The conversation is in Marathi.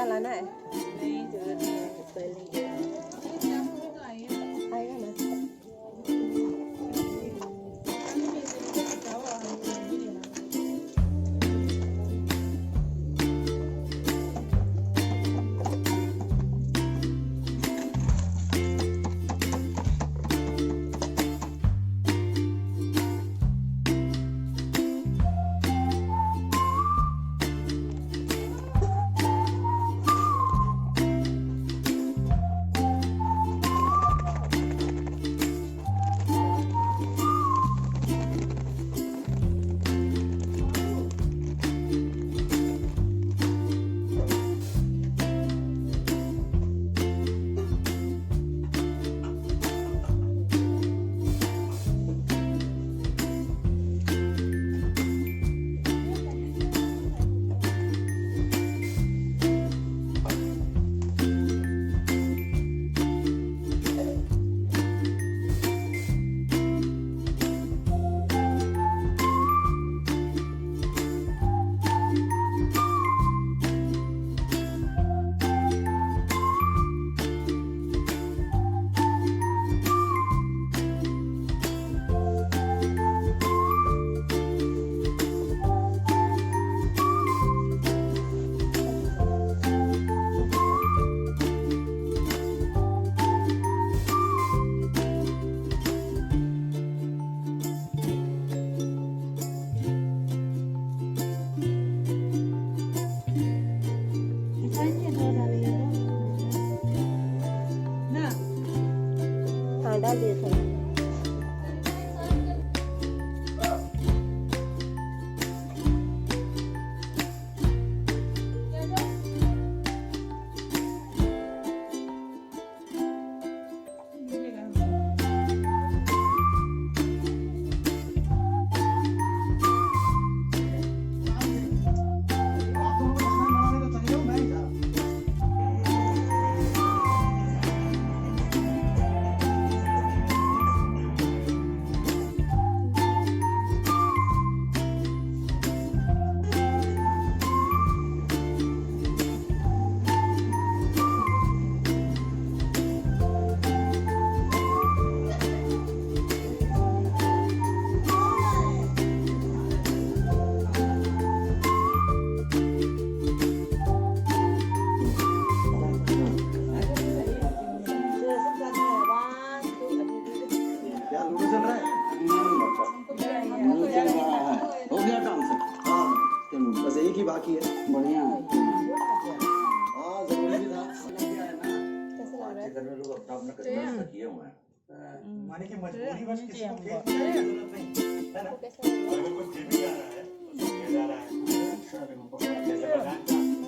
क्या लाना है? नहीं जरूरत नहीं है, पहले आएगा ना। हाँ डाल दिए सर। हो गया काम सर। हाँ बस एक ही बाकी है। बढ़िया है। हाँ जरूरी भी था। घर में लोग अपना अपना करना किए हुए हैं। माने कि मजबूरी बस किसी को फेंक देने की जरूरत नहीं है ना। अगर कोई टीवी जा रहा है तो जा रहा है।